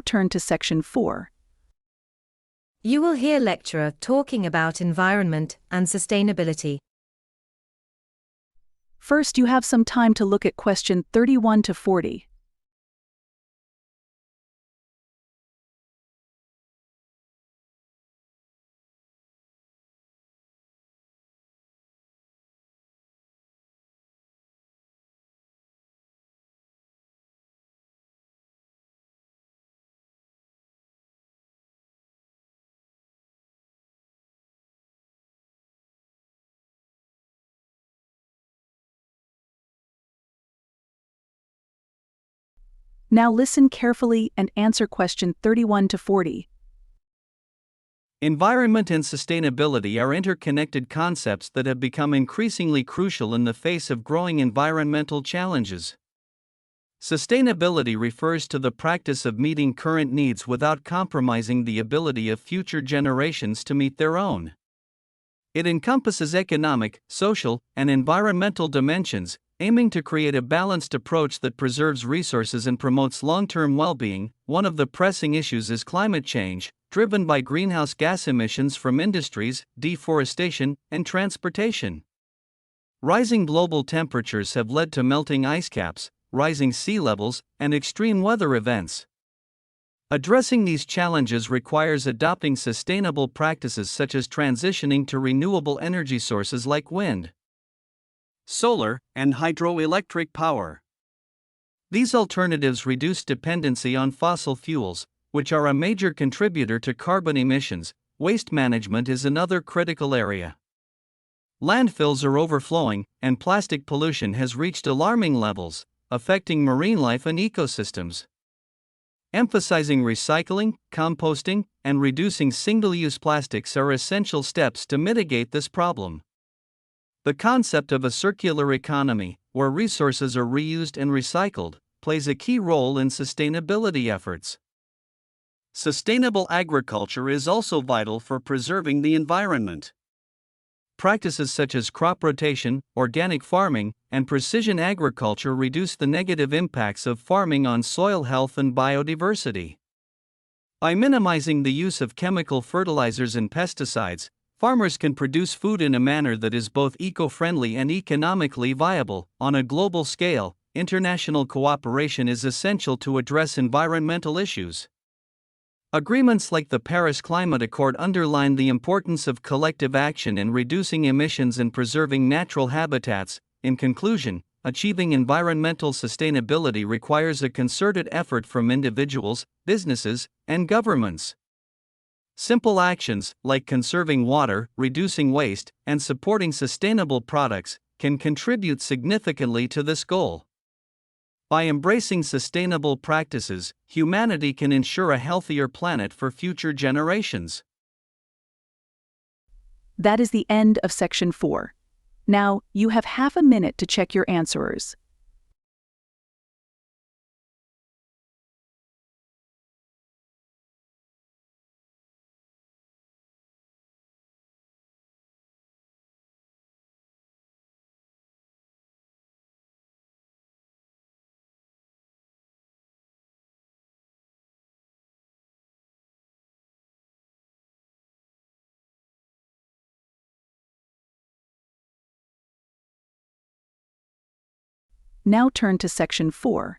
turn to section 4. You will hear lecturer talking about environment and sustainability. First, you have some time to look at question 31 to 40. Now listen carefully and answer question 31 to 40. Environment and sustainability are interconnected concepts that have become increasingly crucial in the face of growing environmental challenges. Sustainability refers to the practice of meeting current needs without compromising the ability of future generations to meet their own. It encompasses economic, social, and environmental dimensions, aiming to create a balanced approach that preserves resources and promotes long-term well-being. One of the pressing issues is climate change, driven by greenhouse gas emissions from industries, deforestation, and transportation. Rising global temperatures have led to melting ice caps, rising sea levels, and extreme weather events. Addressing these challenges requires adopting sustainable practices such as transitioning to renewable energy sources like wind, solar, and hydroelectric power. These alternatives reduce dependency on fossil fuels, which are a major contributor to carbon emissions. Waste management is another critical area. Landfills are overflowing, and plastic pollution has reached alarming levels, affecting marine life and ecosystems. Emphasizing recycling, composting, and reducing single-use plastics are essential steps to mitigate this problem. The concept of a circular economy, where resources are reused and recycled, plays a key role in sustainability efforts. Sustainable agriculture is also vital for preserving the environment. Practices such as crop rotation, organic farming, and precision agriculture reduce the negative impacts of farming on soil health and biodiversity. By minimizing the use of chemical fertilizers and pesticides, farmers can produce food in a manner that is both eco-friendly and economically viable. On a global scale, international cooperation is essential to address environmental issues. Agreements like the Paris Climate Accord underline the importance of collective action in reducing emissions and preserving natural habitats. In conclusion, achieving environmental sustainability requires a concerted effort from individuals, businesses, and governments. Simple actions, like conserving water, reducing waste, and supporting sustainable products, can contribute significantly to this goal. By embracing sustainable practices, humanity can ensure a healthier planet for future generations. That is the end of section 4. Now, you have half a minute to check your answers. Now turn to section 4.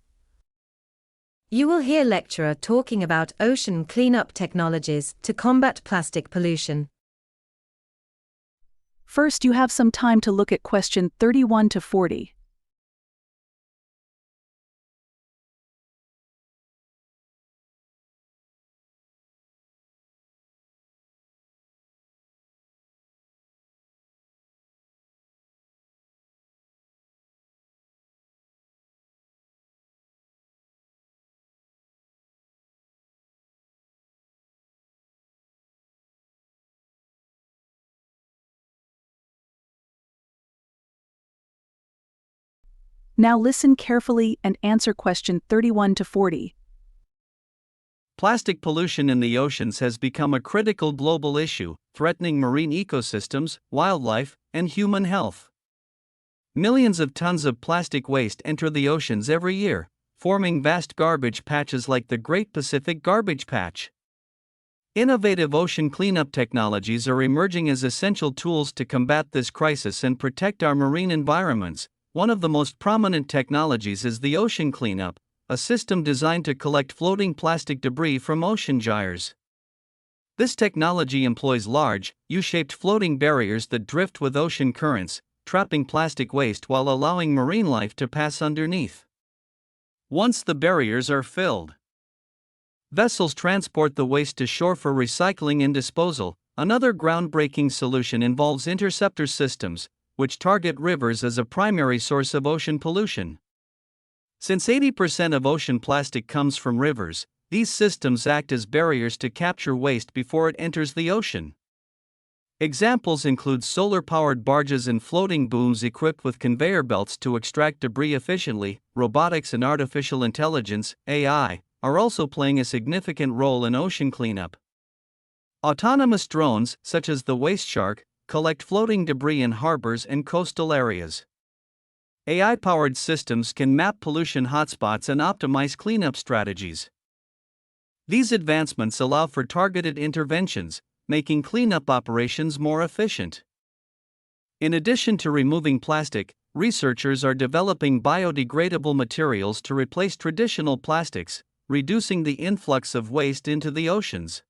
You will hear lecturer talking about ocean cleanup technologies to combat plastic pollution. First, you have some time to look at question 31 to 40. Now listen carefully and answer question 31 to 40. Plastic pollution in the oceans has become a critical global issue, threatening marine ecosystems, wildlife, and human health. Millions of tons of plastic waste enter the oceans every year, forming vast garbage patches like the Great Pacific Garbage Patch. Innovative ocean cleanup technologies are emerging as essential tools to combat this crisis and protect our marine environments. One of the most prominent technologies is the ocean cleanup, a system designed to collect floating plastic debris from ocean gyres. This technology employs large, U-shaped floating barriers that drift with ocean currents, trapping plastic waste while allowing marine life to pass underneath. Once the barriers are filled, vessels transport the waste to shore for recycling and disposal. Another groundbreaking solution involves interceptor systems, which target rivers as a primary source of ocean pollution. Since 80% of ocean plastic comes from rivers, these systems act as barriers to capture waste before it enters the ocean. Examples include solar-powered barges and floating booms equipped with conveyor belts to extract debris efficiently. Robotics and artificial intelligence, AI, are also playing a significant role in ocean cleanup. Autonomous drones, such as the Waste Shark, collect floating debris in harbors and coastal areas. AI-powered systems can map pollution hotspots and optimize cleanup strategies. These advancements allow for targeted interventions, making cleanup operations more efficient. In addition to removing plastic, researchers are developing biodegradable materials to replace traditional plastics, reducing the influx of waste into the oceans.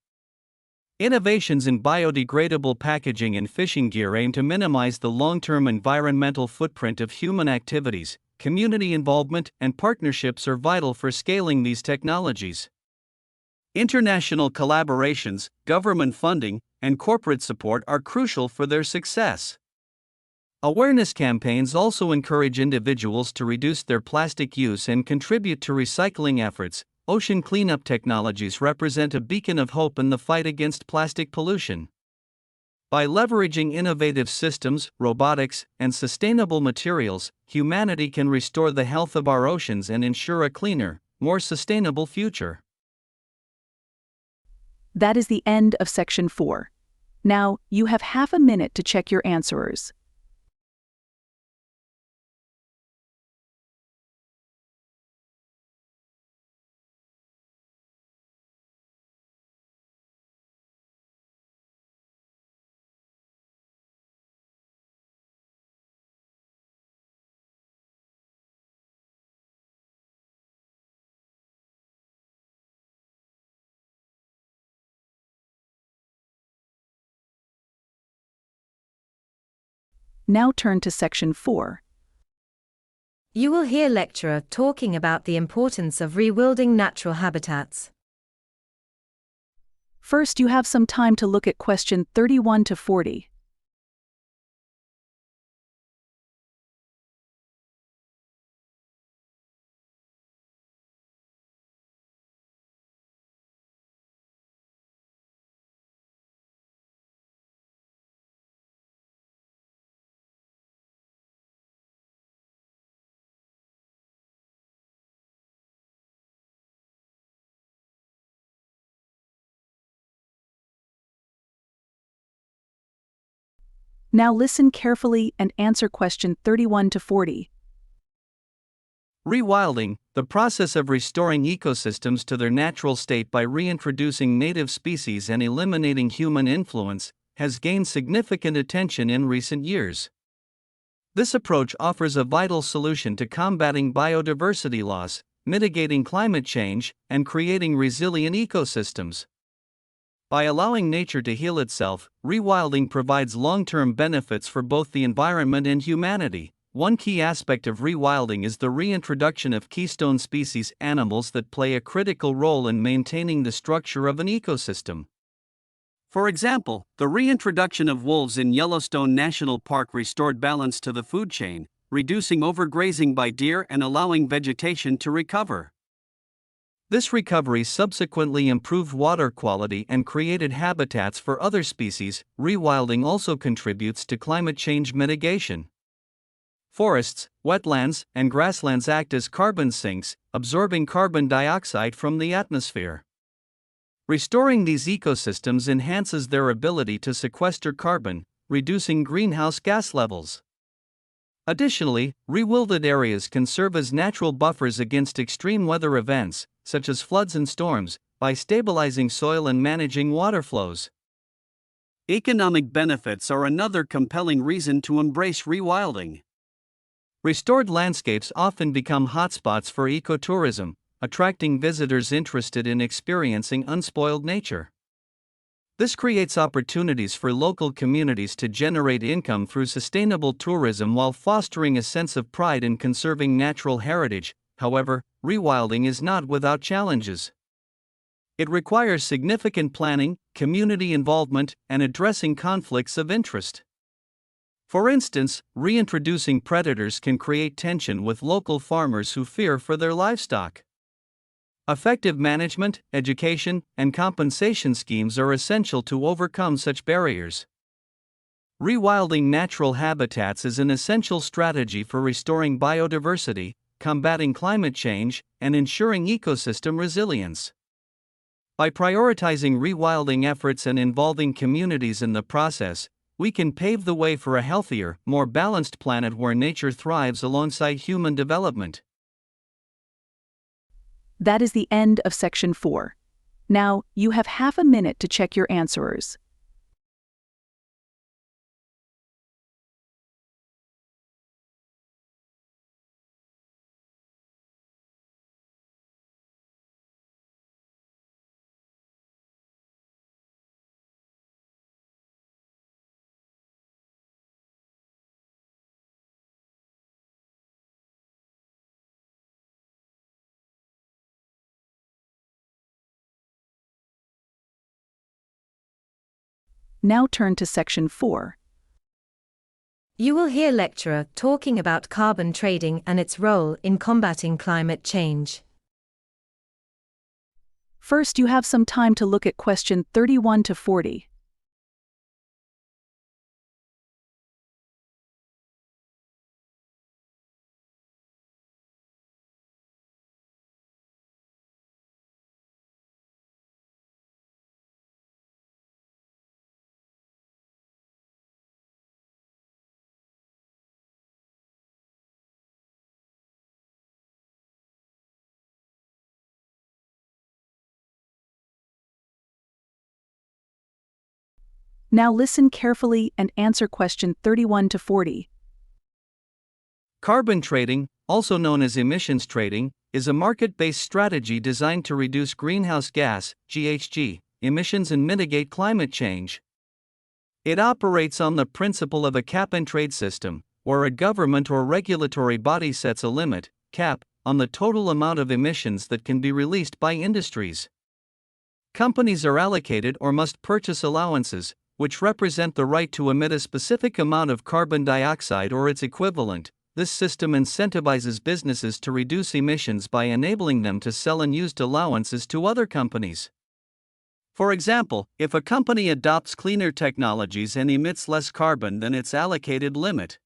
Innovations in biodegradable packaging and fishing gear aim to minimize the long-term environmental footprint of human activities. Community involvement and partnerships are vital for scaling these technologies. International collaborations, government funding, and corporate support are crucial for their success. Awareness campaigns also encourage individuals to reduce their plastic use and contribute to recycling efforts. Ocean cleanup technologies represent a beacon of hope in the fight against plastic pollution. By leveraging innovative systems, robotics, and sustainable materials, humanity can restore the health of our oceans and ensure a cleaner, more sustainable future. That is the end of section 4. Now, you have half a minute to check your answers. Now turn to section 4. You will hear lecturer talking about the importance of rewilding natural habitats. First, you have some time to look at question 31 to 40. Now listen carefully and answer question 31 to 40. Rewilding, the process of restoring ecosystems to their natural state by reintroducing native species and eliminating human influence, has gained significant attention in recent years. This approach offers a vital solution to combating biodiversity loss, mitigating climate change, and creating resilient ecosystems. By allowing nature to heal itself, rewilding provides long-term benefits for both the environment and humanity. One key aspect of rewilding is the reintroduction of keystone species, animals that play a critical role in maintaining the structure of an ecosystem. For example, the reintroduction of wolves in Yellowstone National Park restored balance to the food chain, reducing overgrazing by deer and allowing vegetation to recover. This recovery subsequently improved water quality and created habitats for other species. Rewilding also contributes to climate change mitigation. Forests, wetlands, and grasslands act as carbon sinks, absorbing carbon dioxide from the atmosphere. Restoring these ecosystems enhances their ability to sequester carbon, reducing greenhouse gas levels. Additionally, rewilded areas can serve as natural buffers against extreme weather events, such as floods and storms, by stabilizing soil and managing water flows. Economic benefits are another compelling reason to embrace rewilding. Restored landscapes often become hotspots for ecotourism, attracting visitors interested in experiencing unspoiled nature. This creates opportunities for local communities to generate income through sustainable tourism while fostering a sense of pride in conserving natural heritage. However, rewilding is not without challenges. It requires significant planning, community involvement, and addressing conflicts of interest. For instance, reintroducing predators can create tension with local farmers who fear for their livestock. Effective management, education, and compensation schemes are essential to overcome such barriers. Rewilding natural habitats is an essential strategy for restoring biodiversity, combating climate change, and ensuring ecosystem resilience. By prioritizing rewilding efforts and involving communities in the process, we can pave the way for a healthier, more balanced planet where nature thrives alongside human development. That is the end of section 4. Now, you have half a minute to check your answers. Now turn to section 4. You will hear lecturer talking about carbon trading and its role in combating climate change. First, you have some time to look at question 31 to 40. Now listen carefully and answer question 31 to 40. Carbon trading, also known as emissions trading, is a market-based strategy designed to reduce greenhouse gas (GHG) emissions and mitigate climate change. It operates on the principle of a cap-and-trade system, where a government or regulatory body sets a limit, cap, on the total amount of emissions that can be released by industries. Companies are allocated or must purchase allowances, which represent the right to emit a specific amount of carbon dioxide or its equivalent. This system incentivizes businesses to reduce emissions by enabling them to sell unused allowances to other companies. For example, if a company adopts cleaner technologies and emits less carbon than its allocated limit,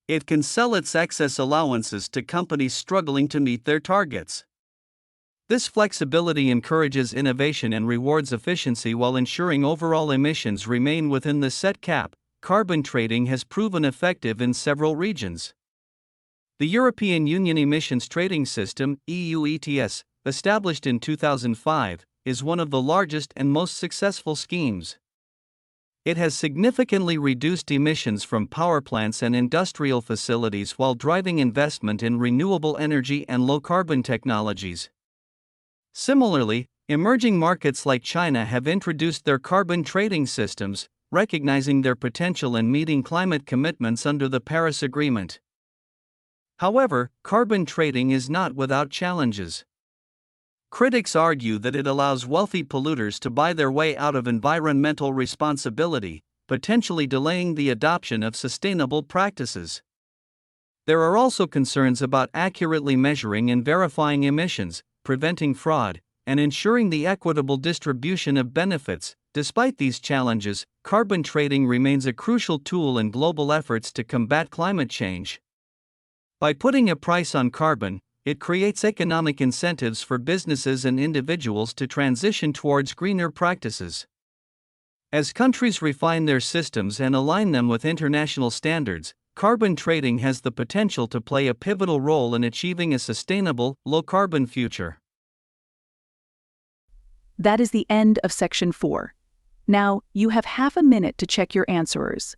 it can sell its excess allowances to companies struggling to meet their targets. This flexibility encourages innovation and rewards efficiency while ensuring overall emissions remain within the set cap. Carbon trading has proven effective in several regions. The European Union Emissions Trading System, EU ETS, established in 2005, is one of the largest and most successful schemes. It has significantly reduced emissions from power plants and industrial facilities while driving investment in renewable energy and low-carbon technologies. Similarly, emerging markets like China have introduced their carbon trading systems, recognizing their potential in meeting climate commitments under the Paris Agreement. However, carbon trading is not without challenges. Critics argue that it allows wealthy polluters to buy their way out of environmental responsibility, potentially delaying the adoption of sustainable practices. There are also concerns about accurately measuring and verifying emissions, preventing fraud, and ensuring the equitable distribution of benefits. Despite these challenges, carbon trading remains a crucial tool in global efforts to combat climate change. By putting a price on carbon, it creates economic incentives for businesses and individuals to transition towards greener practices. As countries refine their systems and align them with international standards, carbon trading has the potential to play a pivotal role in achieving a sustainable, low-carbon future. That is the end of section 4. Now, you have half a minute to check your answers.